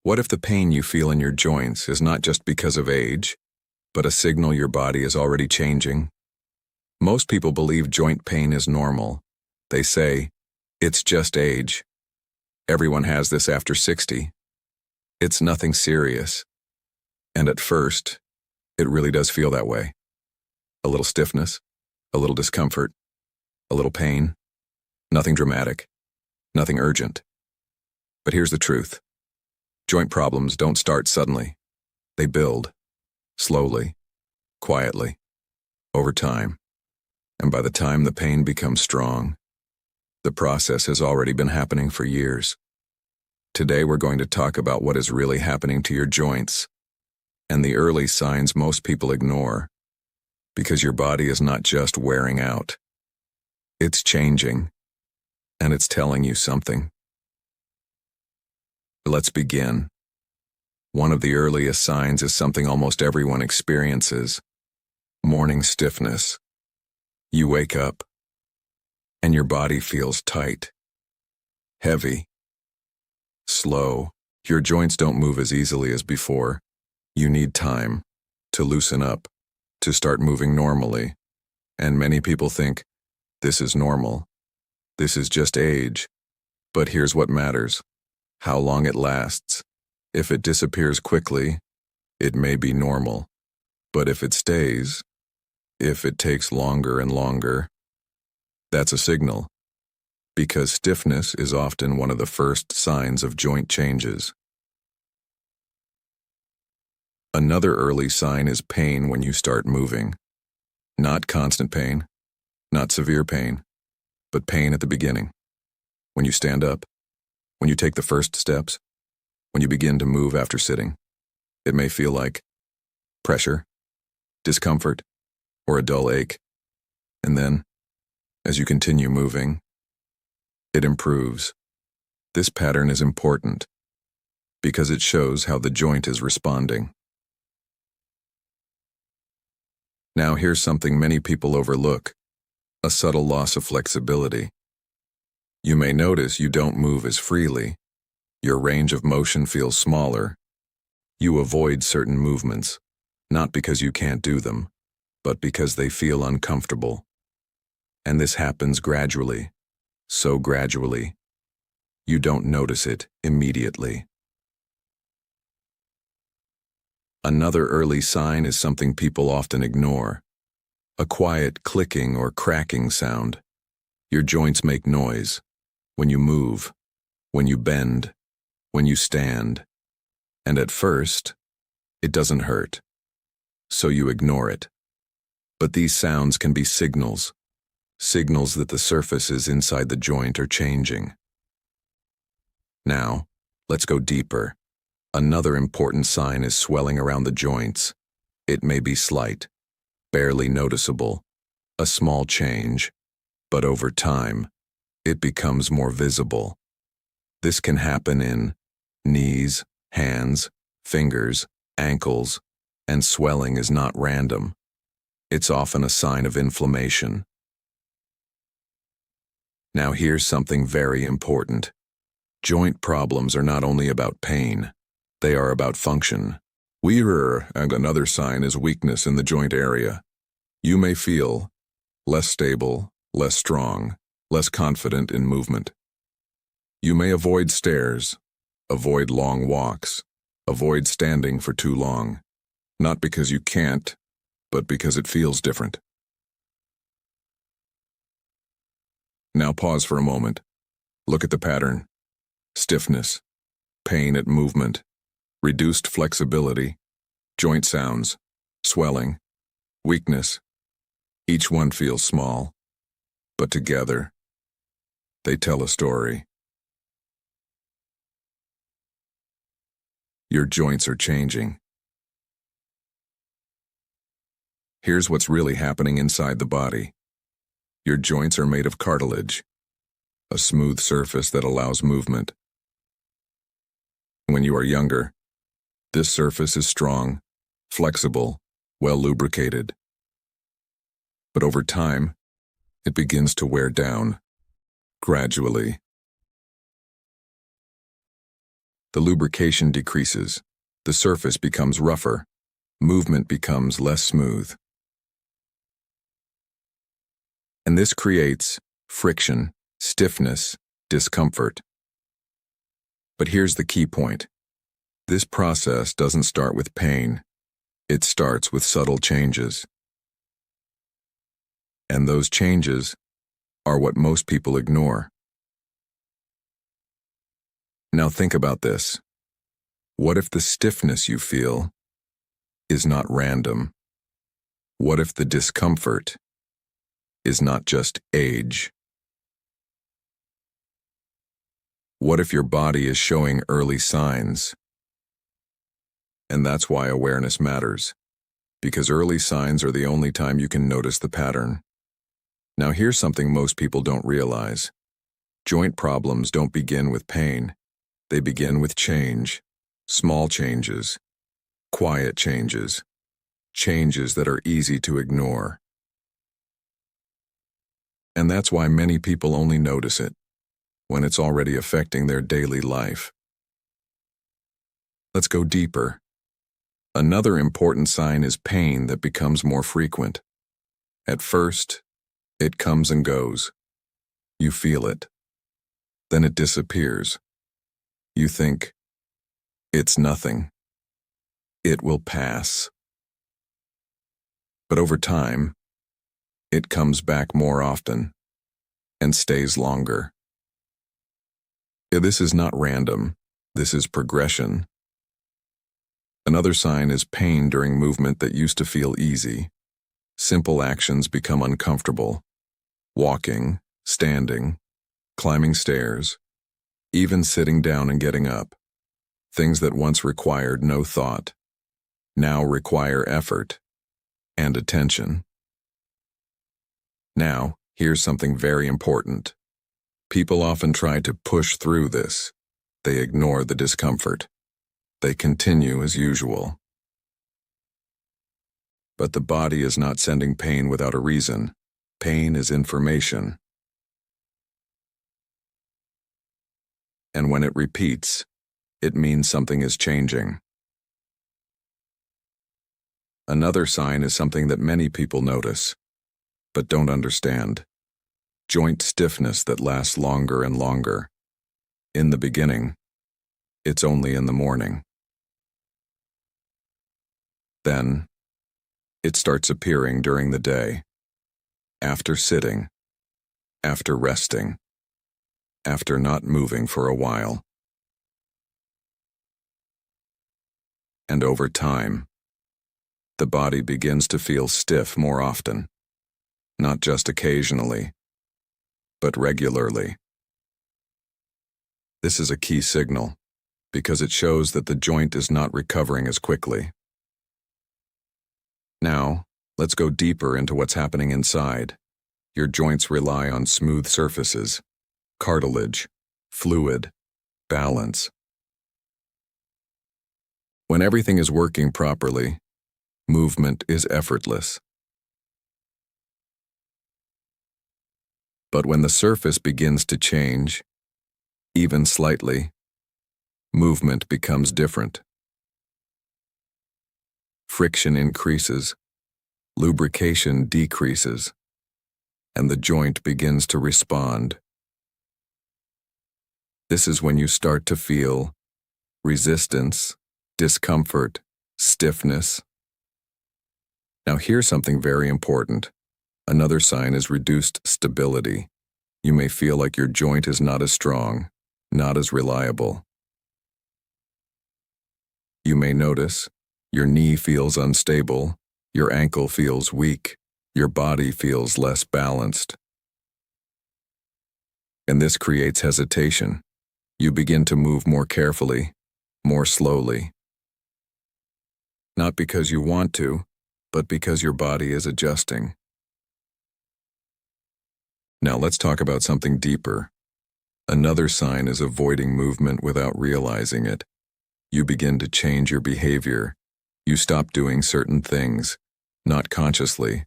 What if the pain you feel in your joints is not just because of age, but a signal your body is already changing? Most people believe joint pain is normal. They say, it's just age. Everyone has this after 60. It's nothing serious. And at first, it really does feel that way. A little stiffness, a little discomfort, a little pain. Nothing dramatic, nothing urgent. But here's the truth. Joint problems don't start suddenly. They build, slowly, quietly, over time. And by the time the pain becomes strong, the process has already been happening for years. Today we're going to talk about what is really happening to your joints and the early signs most people ignore, because your body is not just wearing out. It's changing, and it's telling you something. Let's begin. One of the earliest signs is something almost everyone experiences: morning stiffness. You wake up, and your body feels tight, heavy, slow. Your joints don't move as easily as before. You need time to loosen up, to start moving normally. And many people think, this is normal. This is just age. But here's what matters: how long it lasts. If it disappears quickly, it may be normal. But if it stays, if it takes longer and longer, that's a signal. Because stiffness is often one of the first signs of joint changes. Another early sign is pain when you start moving. Not constant pain, not severe pain, but pain at the beginning. When you stand up, when you take the first steps, when you begin to move after sitting. It may feel like pressure, discomfort, or a dull ache. And then, as you continue moving, it improves. This pattern is important because it shows how the joint is responding. Now here's something many people overlook: a subtle loss of flexibility. You may notice you don't move as freely. Your range of motion feels smaller. You avoid certain movements, not because you can't do them, but because they feel uncomfortable. And this happens gradually, so gradually, you don't notice it immediately. Another early sign is something people often ignore: a quiet clicking or cracking sound. Your joints make noise when you move, when you bend, when you stand. And at first, it doesn't hurt, so you ignore it. But these sounds can be signals that the surfaces inside the joint are changing. Now, let's go deeper. Another important sign is swelling around the joints. It may be slight, barely noticeable, a small change, but over time, it becomes more visible. This can happen in knees, hands, fingers, ankles, and swelling is not random. It's often a sign of inflammation. Now here's something very important. Joint problems are not only about pain, they are about function. And another sign is weakness in the joint area. You may feel less stable, less strong, less confident in movement. You may avoid stairs, avoid long walks, avoid standing for too long, not because you can't, but because it feels different. Now pause for a moment. Look at the pattern: stiffness, pain at movement, reduced flexibility, joint sounds, swelling, weakness. Each one feels small, but together, they tell a story. Your joints are changing. Here's what's really happening inside the body. Your joints are made of cartilage, a smooth surface that allows movement. When you are younger, this surface is strong, flexible, well lubricated. But over time, it begins to wear down, gradually. The lubrication decreases. The surface becomes rougher. Movement becomes less smooth. And this creates friction, stiffness, discomfort. But here's the key point. This process doesn't start with pain. It starts with subtle changes. And those changes are what most people ignore. Now think about this. What if the stiffness you feel is not random? What if the discomfort is not just age? What if your body is showing early signs? And that's why awareness matters, because early signs are the only time you can notice the pattern. Now here's something most people don't realize. Joint problems don't begin with pain. They begin with change, small changes, quiet changes, changes that are easy to ignore. And that's why many people only notice it when it's already affecting their daily life. Let's go deeper. Another important sign is pain that becomes more frequent. At first, it comes and goes. You feel it. Then it disappears. You think, it's nothing. It will pass. But over time, it comes back more often and stays longer. This is not random. This is progression. Another sign is pain during movement that used to feel easy. Simple actions become uncomfortable. Walking, standing, climbing stairs, even sitting down and getting up. Things that once required no thought, now require effort and attention. Now, here's something very important. People often try to push through this. They ignore the discomfort. They continue as usual. But the body is not sending pain without a reason. Pain is information. And when it repeats, it means something is changing. Another sign is something that many people notice, but don't understand. Joint stiffness that lasts longer and longer. In the beginning, it's only in the morning. Then, it starts appearing during the day, after sitting, after resting, after not moving for a while. And over time, the body begins to feel stiff more often, not just occasionally, but regularly. This is a key signal, because it shows that the joint is not recovering as quickly. Now, let's go deeper into what's happening inside. Your joints rely on smooth surfaces, cartilage, fluid, balance. When everything is working properly, movement is effortless. But when the surface begins to change, even slightly, movement becomes different. Friction increases, lubrication decreases, and the joint begins to respond. This is when you start to feel resistance, discomfort, stiffness. Now here's something very important. Another sign is reduced stability. You may feel like your joint is not as strong, not as reliable. You may notice your knee feels unstable, your ankle feels weak, your body feels less balanced. And this creates hesitation. You begin to move more carefully, more slowly. Not because you want to, but because your body is adjusting. Now let's talk about something deeper. Another sign is avoiding movement without realizing it. You begin to change your behavior. You stop doing certain things, not consciously,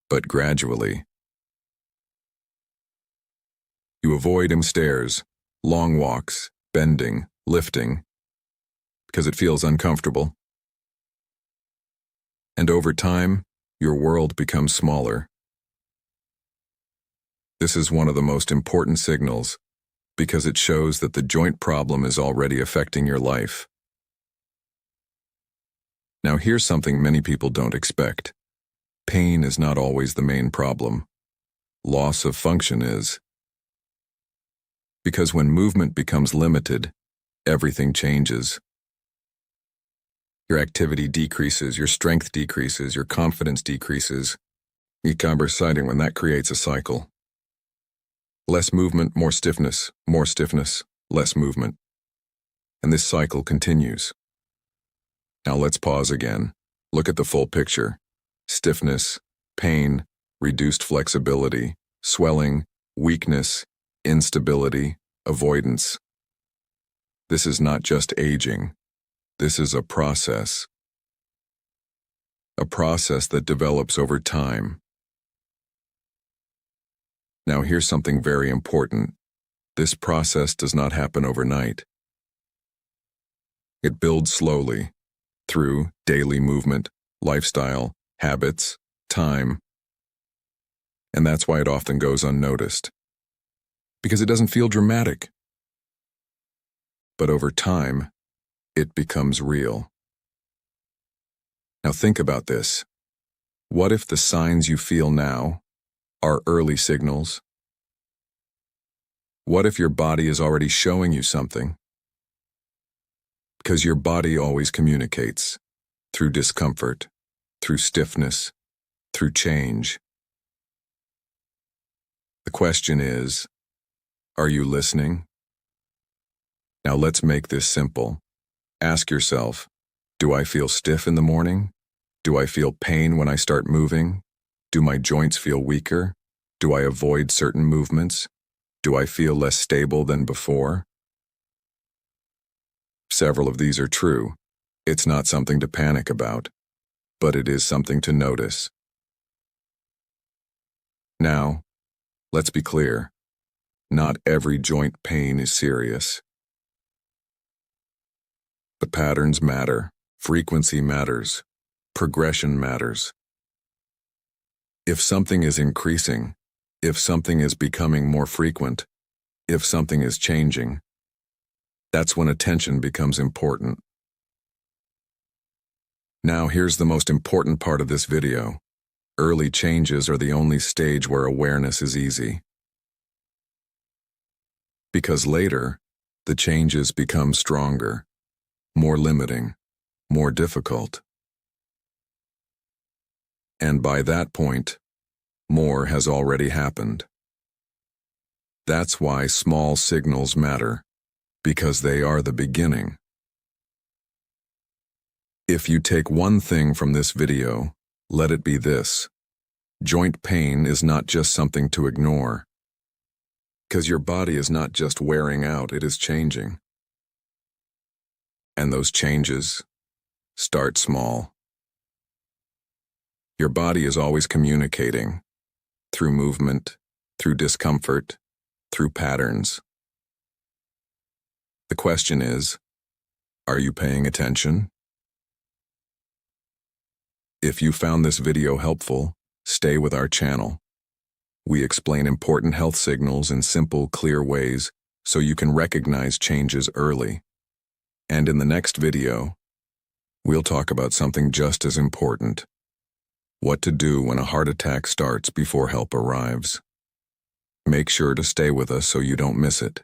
but gradually. You avoid stairs, long walks, bending, lifting, because it feels uncomfortable. And over time, your world becomes smaller. This is one of the most important signals because it shows that the joint problem is already affecting your life. Now here's something many people don't expect. Pain is not always the main problem. Loss of function is. Because when movement becomes limited, everything changes. Your activity decreases, your strength decreases, your confidence decreases. Exciting when that creates a cycle. Less movement, more stiffness, less movement. And this cycle continues. Now let's pause again. Look at the full picture. Stiffness, pain, reduced flexibility, swelling, weakness, instability, avoidance. This is not just aging. This is a process. A process that develops over time. Now here's something very important. This process does not happen overnight. It builds slowly, through daily movement, lifestyle, habits, time. And that's why it often goes unnoticed. Because it doesn't feel dramatic. But over time, it becomes real. Now think about this. What if the signs you feel now are early signals? What if your body is already showing you something? Because your body always communicates through discomfort, through stiffness, through change. The question is, are you listening? Now let's make this simple. Ask yourself, do I feel stiff in the morning? Do I feel pain when I start moving? Do my joints feel weaker? Do I avoid certain movements? Do I feel less stable than before? Several of these are true. It's not something to panic about, but it is something to notice. Now, let's be clear. Not every joint pain is serious. The patterns matter, frequency matters, progression matters. If something is increasing, if something is becoming more frequent, if something is changing, that's when attention becomes important. Now here's the most important part of this video. Early changes are the only stage where awareness is easy. Because later, the changes become stronger, more limiting, more difficult. And by that point, more has already happened. That's why small signals matter, because they are the beginning. If you take one thing from this video, let it be this. Joint pain is not just something to ignore. Because your body is not just wearing out, it is changing. And those changes start small. Your body is always communicating through movement, through discomfort, through patterns. The question is, are you paying attention? If you found this video helpful, stay with our channel. We explain important health signals in simple, clear ways so you can recognize changes early. And in the next video, we'll talk about something just as important. What to do when a heart attack starts before help arrives. Make sure to stay with us so you don't miss it.